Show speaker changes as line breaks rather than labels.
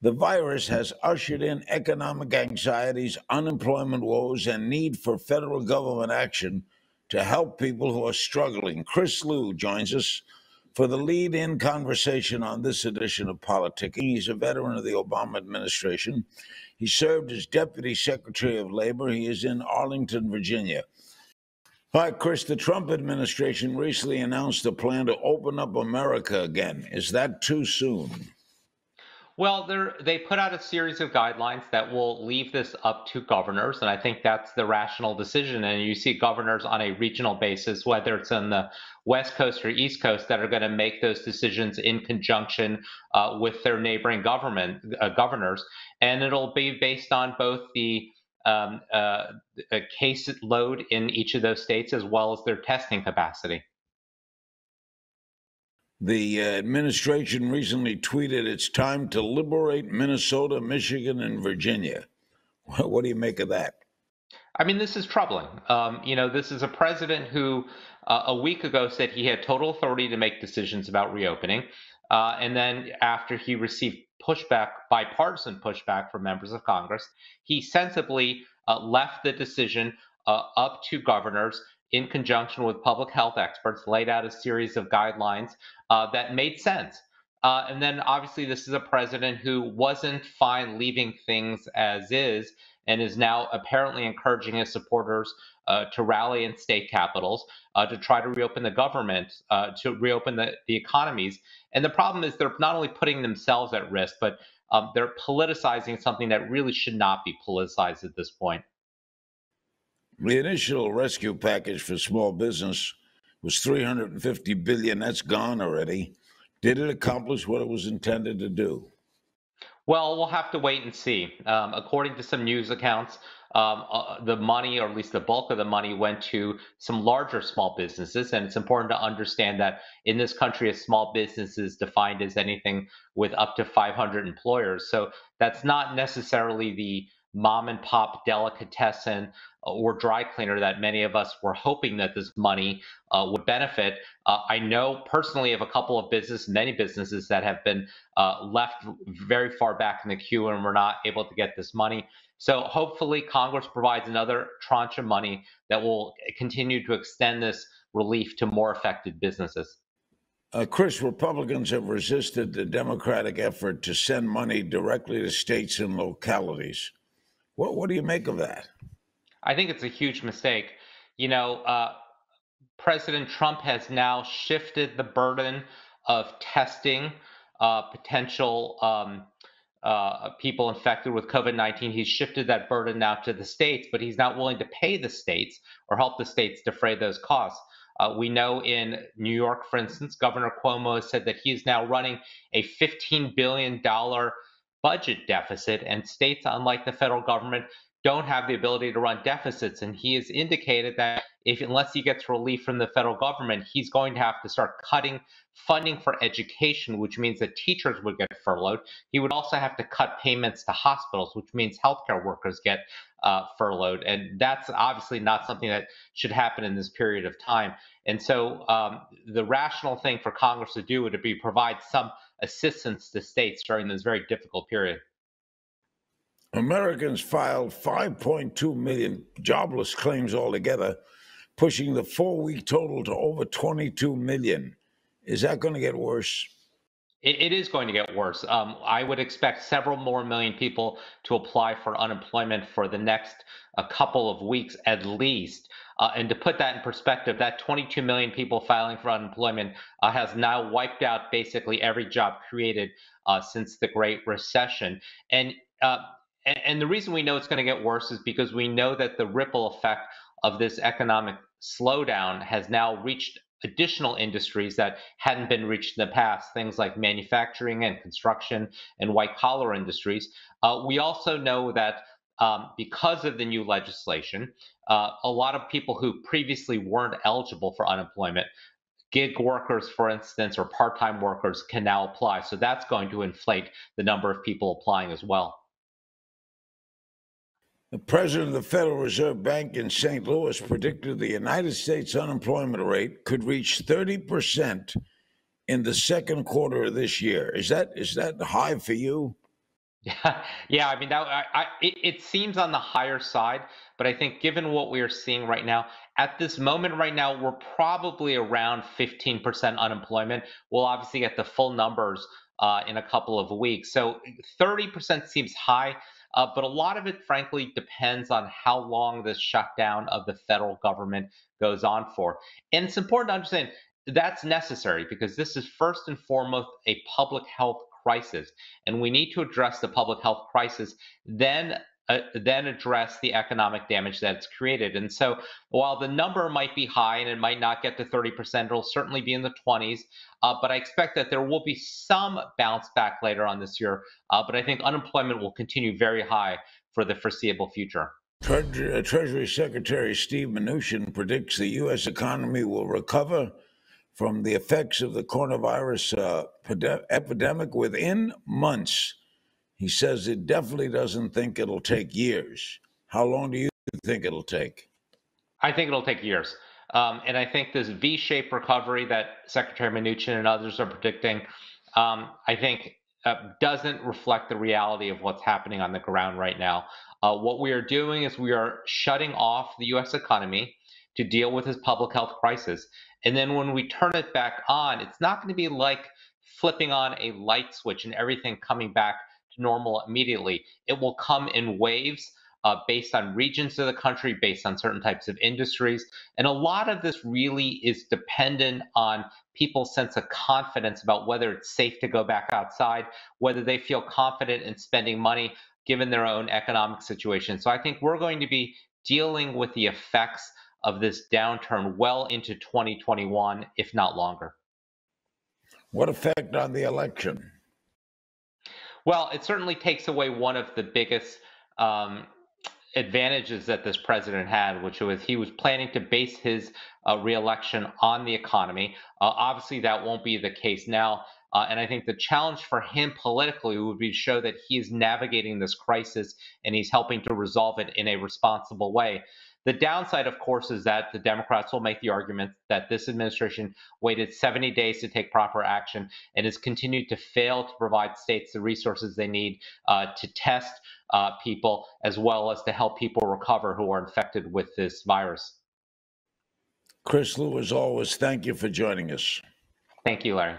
The virus has ushered in economic anxieties, unemployment woes, and need for federal government action to help people who are struggling. Chris Liu joins us for the lead-in conversation on this edition of PoliticKING. He's a veteran of the Obama administration. He served as Deputy Secretary of Labor. He is in Arlington, Virginia. Hi, Chris. The Trump administration recently announced a plan to open up America again. Is that too soon?
Well, they put out a series of guidelines that will leave this up to governors, and I think that's the rational decision. And you see governors on a regional basis, whether it's on the West Coast or East Coast, that are going to make those decisions in conjunction with their neighboring governors, and it'll be based on both the case load in each of those states as well as their testing capacity.
The administration recently tweeted it's time to liberate Minnesota, Michigan, and Virginia. What do you make of that?
I mean, this is troubling. This is a president who a week ago said he had total authority to make decisions about reopening. And then after he received bipartisan pushback from members of Congress, he sensibly left the decision up to governors in conjunction with public health experts, laid out a series of guidelines that made sense. And then obviously this is a president who wasn't fine leaving things as is and is now apparently encouraging his supporters to rally in state capitals, to try to reopen the government, to reopen the economies. And the problem is they're not only putting themselves at risk, but they're politicizing something that really should not be politicized at this point.
The initial rescue package for small business was $350 billion. That's gone already. Did it accomplish what it was intended to do?
Well, we'll have to wait and see. According to some news accounts, the money, or at least the bulk of the money, went to some larger small businesses. And it's important to understand that in this country, a small business is defined as anything with up to 500 employers. So that's not necessarily the mom and pop delicatessen or dry cleaner that many of us were hoping that this money would benefit. I know personally of a couple of many businesses that have been left very far back in the queue and were not able to get this money. So hopefully Congress provides another tranche of money that will continue to extend this relief to more affected businesses.
Chris, Republicans have resisted the Democratic effort to send money directly to states and localities. What do you make of that?
I think it's a huge mistake. President Trump has now shifted the burden of testing potential people infected with COVID-19. He's shifted that burden now to the states, but he's not willing to pay the states or help the states defray those costs. We know in New York, for instance, Governor Cuomo has said that he is now running a $15 billion budget deficit, and states, unlike the federal government, don't have the ability to run deficits. And he has indicated that unless he gets relief from the federal government, he's going to have to start cutting funding for education, which means that teachers would get furloughed. He would also have to cut payments to hospitals, which means healthcare workers get furloughed. And that's obviously not something that should happen in this period of time. And so the rational thing for Congress to do would be provide some assistance to states during this very difficult period.
Americans filed 5.2 million jobless claims altogether, pushing the 4-week total to over 22 million. Is that going to get worse?
It is going to get worse. I would expect several more million people to apply for unemployment for the next couple of weeks at least. And to put that in perspective, that 22 million people filing for unemployment has now wiped out basically every job created since the Great Recession. And the reason we know it's going to get worse is because we know that the ripple effect of this economic slowdown has now reached additional industries that hadn't been reached in the past, things like manufacturing and construction and white-collar industries. We also know that because of the new legislation, a lot of people who previously weren't eligible for unemployment, gig workers, for instance, or part-time workers, can now apply. So that's going to inflate the number of people applying as well.
The president of the Federal Reserve Bank in St. Louis predicted the United States unemployment rate could reach 30% in the second quarter of this year. Is that high for you?
Yeah, I mean it seems on the higher side, but I think given what we are seeing right now, at this moment right now, we're probably around 15% unemployment. We'll obviously get the full numbers in a couple of weeks. So 30% seems high, but a lot of it, frankly, depends on how long this shutdown of the federal government goes on for. And it's important to understand that's necessary because this is first and foremost a public health crisis, and we need to address the public health crisis, then address the economic damage that it's created. And so, while the number might be high and it might not get to 30%, it'll certainly be in the 20s. But I expect that there will be some bounce back later on this year. But I think unemployment will continue very high for the foreseeable future.
Treasury Secretary Steve Mnuchin predicts the U.S. economy will recover from the effects of the coronavirus epidemic within months. He says it definitely doesn't think it'll take years. How long do you think it'll take?
I think it'll take years. And I think this V-shaped recovery that Secretary Mnuchin and others are predicting, I think doesn't reflect the reality of what's happening on the ground right now. What we are doing is we are shutting off the U.S. economy to deal with this public health crisis. And then when we turn it back on, it's not going to be like flipping on a light switch and everything coming back to normal immediately. It will come in waves based on regions of the country, based on certain types of industries. And a lot of this really is dependent on people's sense of confidence about whether it's safe to go back outside, whether they feel confident in spending money given their own economic situation. So I think we're going to be dealing with the effects of this downturn well into 2021, if not longer.
What effect on the election?
Well, it certainly takes away one of the biggest um, advantages that this president had, which was he was planning to base his reelection on the economy. Obviously, that won't be the case now. And I think the challenge for him politically would be to show that he is navigating this crisis and he's helping to resolve it in a responsible way. The downside, of course, is that the Democrats will make the argument that this administration waited 70 days to take proper action and has continued to fail to provide states the resources they need to test people, as well as to help people recover who are infected with this virus.
Chris Lu, as always, thank you for joining us.
Thank you, Larry.